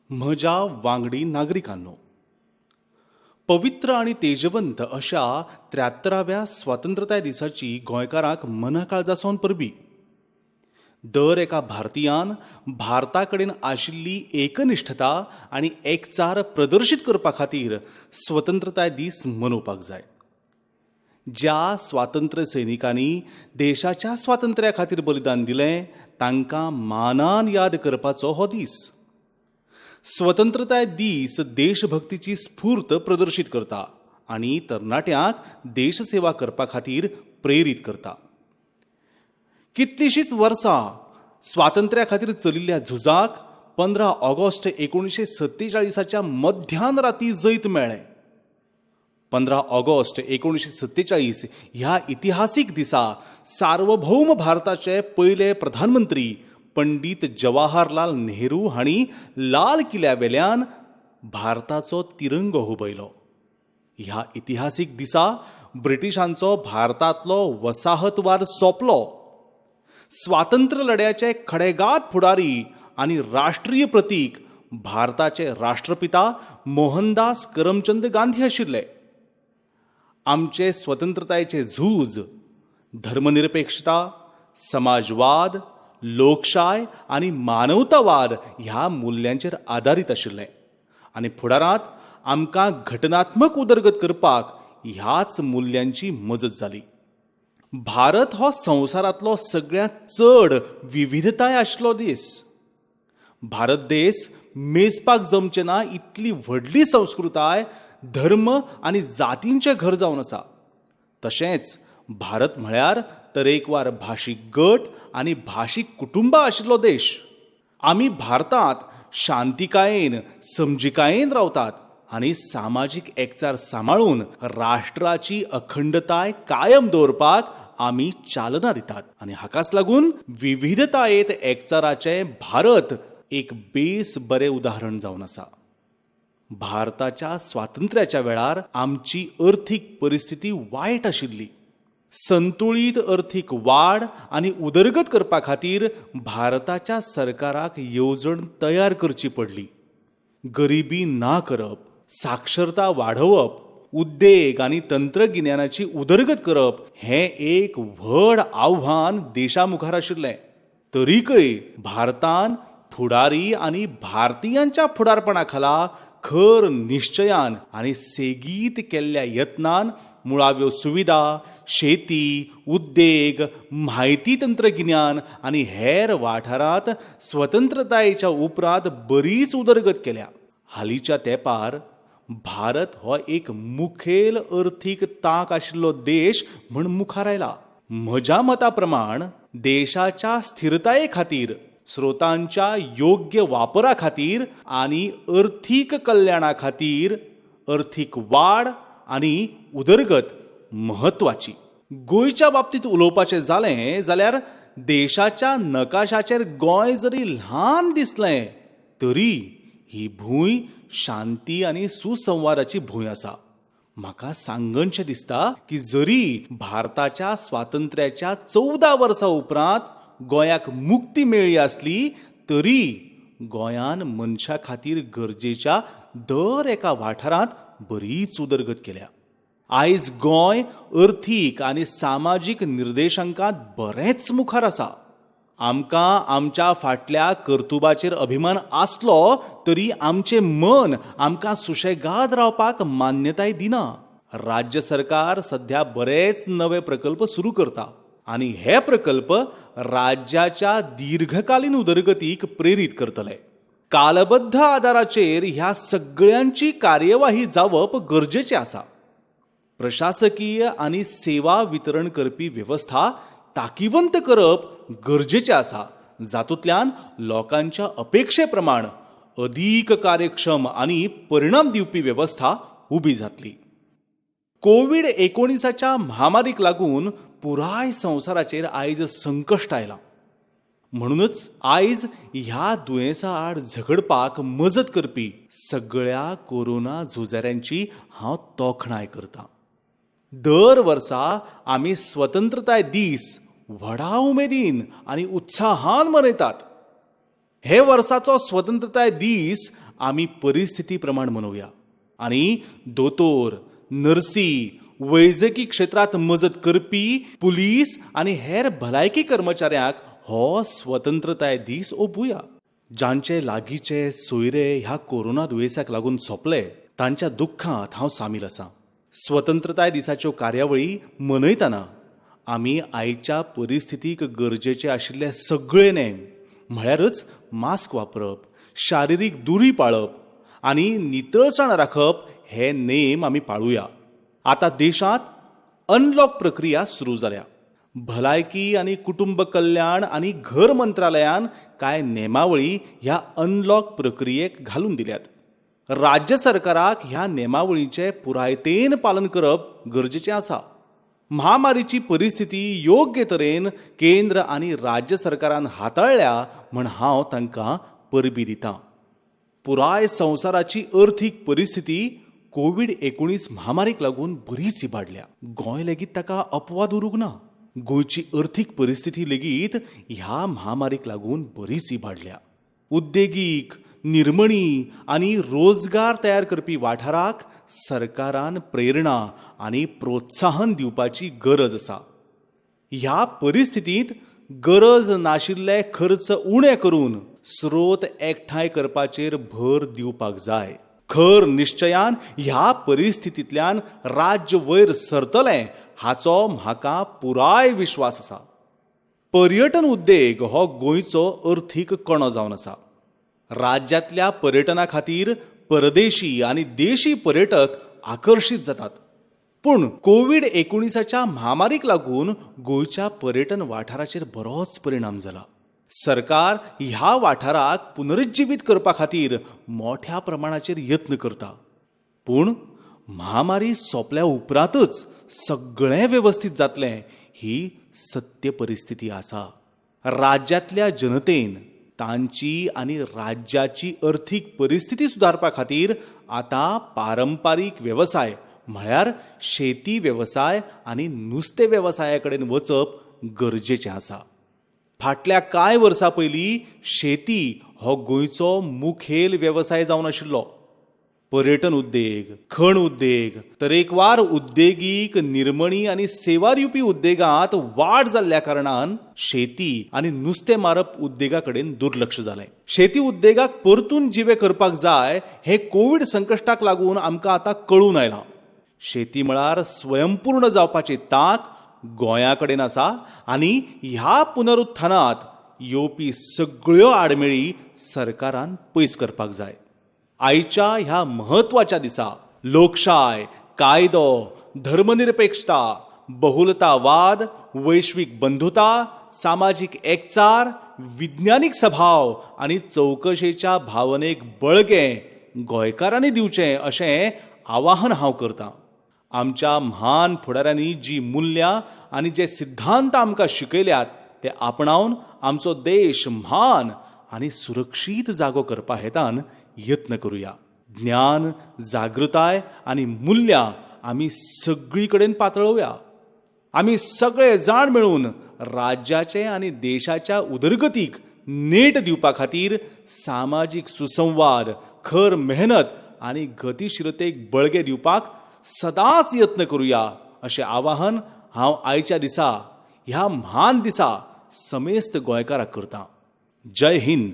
म्हज्या वांगडी नागरिकांनो, पवित्र आणि तेजवंत अशा 73व्या स्वातंत्र्यताय दिसाची गोंयकारांक मनाकाळजासावन परबी. दर एका भारतीयान भारता कडेन आशिल्ली एकनिश्ठता आनी एकचार प्रदर्शीत करपा खातीर स्वतंत्रताय दीस मनोवपाक जाय. ज्या स्वातंत्र्य सैनिकांनी देशाच्या स्वातंत्र्या खातीर बलिदान दिलें तांकां मानान याद करपाचो हो दीस. स्वतंत्रताय दीस देशभक्तीची स्फूर्त प्रदर्शीत करता आनी तरणाट्यांक देशसेवा करपा खातीर प्रेरीत करता. कितलीशींच वर्सां स्वातंत्र्या खातीर चलिल्ल्या झुजाक 15 ऑगस्ट 1947 मध्यान राती जैत मेळ्ळें. 15 ऑगस्ट 1947 ह्या इतिहासीक दिसा सार्वभौम भारताचे पयले प्रधानमंत्री पंडित जवाहरलाल नेहरू हांणी लाल किल्ल्यावेल्यान भारताचो तिरंगो हुबयलो. ह्या इतिहासीक दिसा ब्रिटिशांचो भारतांतलो वसाहतवाद सोंपलो. स्वातंत्र्य लढ्याचे खडेगाद फुडारी आनी राष्ट्रीय प्रतीक भारताचे राष्ट्रपिता मोहनदास करमचंद गांधी आशिल्ले. आमचे स्वतंत्रतायेचे झूज धर्मनिरपेक्षता, समाजवाद, लोकशाय आनी मानवतावाद ह्या मुल्यांचेर आदारीत आशिल्ले आनी फुडारांत आमकां घटनात्मक उदरगत करपाक ह्याच मुल्यांची मजत जाली. भारत हो संवसारांतलो सगळ्यांत चड विविधताय आशिल्लो देश. भारत देश मेजपाक जमचे ना इतली व्हडली संस्कृताय, धर्म आनी जातींचें घर जावन आसा. तशेंच भारत म्हळ्यार तरेकवार भाशीक गट आनी भाशीक कुटुंबां आशिल्लो देश. आमी भारतांत शांतिकायेन समजिकायेन रावतात आनी सामाजीक एकचार सांबाळून राष्ट्राची अखंडताय कायम दवरपाक आमी चालना दितात. आनी हाकाच लागून विविधतायेंत एकचाराचें भारत एक बेस बरें उदाहरण जावन आसा. भारताच्या स्वातंत्र्याच्या वेळार आमची अर्थीक परिस्थिती वायट आशिल्ली. संतुळीत अर्थीक वाड आनी उदरगत करपा खातीर भारताच्या सरकाराक येवजण तयार करची पडली. गरिबी ना करप, साक्षरता वाडोवप, उद्देग आनी तंत्रगिन्यानाची उदरगत करप हें एक व्हड आव्हान देशा मुखार आशिल्लें. तरीकय भारतान फुडारी आनी भारतीयांच्या फुडारपणा खाला खर निश्चयान आनी सेगीत केल्ल्या यत्नान मुळाव्यो सुविधा, शेती, उद्देग, म्हायती तंत्रगिन्यान आनी हेर वाठारांत स्वतंत्रतायेच्या उपरांत बरीच उदरगत केल्या. हालींच्या तेंपार भारत हो एक मुखेल अर्थीक तांक आशिल्लो देश म्हूण मुखार आयला. म्हज्या मता प्रमाण देशाच्या स्थिरताये खातीर, स्रोतांच्या योग्य वापरा खातीर आनी अर्थीक कल्याणा खातीर अर्थीक वाड आनी उदरगत महत्वाची. गोंयच्या बाबतींत उलोवपाचें जालें जाल्यार देशाच्या नकाशाचेर गोंय जरी ल्हान दिसलें तरी ही भूंय शांती आनी सुसंवादाची भूंय आसा. म्हाका सांगनशें दिसता की जरी भारताच्या स्वातंत्र्याच्या 14 वर्सां उपरांत गोंयाक मुक्ती मेळ्ळी आसली तरी गोंयान मनशा खातीर गरजेच्या दर एका वाठारांत बरीच उदरगत केल्या. आयज गोंय अर्थीक आनी सामाजीक निर्देशांकांत बरेंच मुखार आसा. आमकां आमच्या फाटल्या कर्तुबाचेर अभिमान आसलो तरी आमचें मन आमकां सुशेगाद रावपाक मान्यताय दिना. राज्य सरकार सध्या बरेच नवे प्रकल्प सुरू करता आनी हे प्रकल्प राज्याच्या दीर्घकालीन उदरगतीक प्रेरीत करतले. कालबद्ध आदाराचेर ह्या सगळ्यांची कार्यवाही जावप गरजेचें आसा. प्रशासकीय आनी सेवा वितरण करपी वेवस्था तांकीवंत करप गरजेचें आसा, जातूंतल्यान लोकांच्या अपेक्षे प्रमाण अदीक कार्यक्षम आनी परिणाम दिवपी वेवस्था उबी जातली. कोविड-19 महामारीक लागून पुराय संवसाराचेर आयज संकश्ट आयलां. म्हणूनच आयज ह्या दुयेंसा आड झगडपाक मजत करपी सगळ्या कोरोना झुजाऱ्यांची हांव तोखणाय करतां. दर वर्सा आमी स्वतंत्रताय दीस व्हडा उमेदीन आनी उत्साहान मनयतात. हे वर्साचो स्वतंत्रताय दीस आमी परिस्थिती प्रमाण मनोवया आनी दोतोर, नर्सी, वैजकी क्षेत्रात मजत करपी पुलीस आनी हेर भलायकी कर्मचाऱ्यांक हो स्वतंत्रताय दीस ओंपुया. जांचे लागींचे सोयरे ह्या कोरोना दुयेंसाक लागून सोंपले तांच्या दुख्खांत हांव सामील आसां. स्वतंत्रताय दिसाच्यो कार्यावळी मनयतना आमी आयच्या परिस्थितीक गरजेचे आशिल्ले सगळे नेम म्हळ्यारच मास्क वापरप, शारिरीक दुरी पाळप आनी नितळसाण राखप हे नेम आमी पाळुया. आतां देशांत अनलॉक प्रक्रिया सुरू जाल्या. भलायकी आनी कुटुंब कल्याण आनी घर मंत्रालयान कांय नेमावळी ह्या अनलॉक प्रक्रियेक घालून दिल्यात. राज्य सरकाराक ह्या नेमावळींचें पुरायतेन पालन करप गरजेचें आसा. महामारीची परिस्थिती योग्य तरेन केंद्र आनी राज्य सरकारान हाताळ्ळ्या म्हण हांव तांकां परबी दितां. पुराय संवसाराची अर्थीक परिस्थिती कोविड-19 महामारीक लागून बरीच इबाडल्या. गोंय लेगीत ताका अपवाद उरूंक ना. गोंयची अर्थीक परिस्थिती लेगीत ह्या महामारीक लागून बरीच इबाडल्या. उद्देगीक, निर्मणी आनी रोजगार तयार करपी वाठाराक सरकारान प्रेरणा आनी प्रोत्साहन दिवपाची गरज आसा. ह्या परिस्थितींत गरज नाशिल्ले खर्च उणे करून स्रोत एकठांय करपाचेर भर दिवपाक जाय. खर निश्चयान ह्या परिस्थितींतल्यान राज्य वयर सरतलें हाचो म्हाका पुराय विश्वास आसा. पर्यटन उद्देग हो गोंयचो अर्थीक कणो जावन आसा. राज्यांतल्या पर्यटना खातीर परदेशी आनी देशी पर्यटक आकर्शीत जातात. पूण कोविड-19च्या महामारीक लागून गोंयच्या पर्यटन वाठाराचेर बरोच परिणाम जाला. सरकार ह्या वाठाराक पुनरुज्जीवीत करपा खातीर मोठ्या प्रमाणाचेर यत्न करता. पूण महामारी सोंपल्या उपरांतच सगळें वेवस्थीत जातलें ही सत्य परिस्थिती आसा. राज्यांतल्या जनतेन तांची आनी राज्याची अर्थीक परिस्थिती सुदारपा खातीर आतां पारंपारीक वेवसाय म्हळ्यार शेती वेवसाय आनी नुस्तें वेवसाया कडेन वचप गरजेचें आसा. फाटल्या कांय वर्सां पयलीं शेती हो गोंयचो मुखेल वेवसाय जावन आशिल्लो. पर्यटन उद्देग, खण उद्देग, तरेकवार उद्देगीक, निर्मणी आनी सेवा दिवपी उद्देगांत वाड जाल्ल्या कारणान शेती आनी नुस्तें मारप उद्देगा कडेन दुर्लक्ष जालें. शेती उद्देगाक परतून जिवे करपाक जाय हें कोविड संकश्टाक लागून आमकां आतां कळून आयलां. शेती मळार स्वयंपूर्ण जावपाची तांक गोंया कडेन आसा आनी ह्या पुनरुत्थानांत येवपी सगळ्यो आडमेळी सरकारान पयस करपाक जाय. आयच्या ह्या म्हत्वाच्या दिसा लोकशाय, कायदो, धर्मनिरपेक्षता, बहुलतावाद, वैश्वीक बंधुता, सामाजीक एकचार, विज्ञानीक सभाव आनी चौकशेच्या भावनेक बळगें गोंयकारांनी दिवचें अशें आवाहन हांव करतां. आमच्या म्हान फुडाऱ्यांनी जी मुल्यां आनी जे सिद्धांत आमकां शिकयल्यात ते आपणावन आमचो देश म्हान आनी सुरक्षीत जागो करपा हेतान यत्न करुया. ज्ञान, जागृताय आनी मुल्यां आमी सगळी कडेन पातळोवया. आमी सगळे जाण मेळून राज्याचे आनी देशाच्या उदरगतीक नेट दिवपा खातीर सामाजीक सुसंवाद, खर मेहनत आनी गतीशीलतेक बळगें दिवपाक सदांच यत्न करुया अशें आवाहन हांव आयच्या दिसा ह्या म्हान दिसा समेस्त गोंयकारांक करतां. जय हिंद.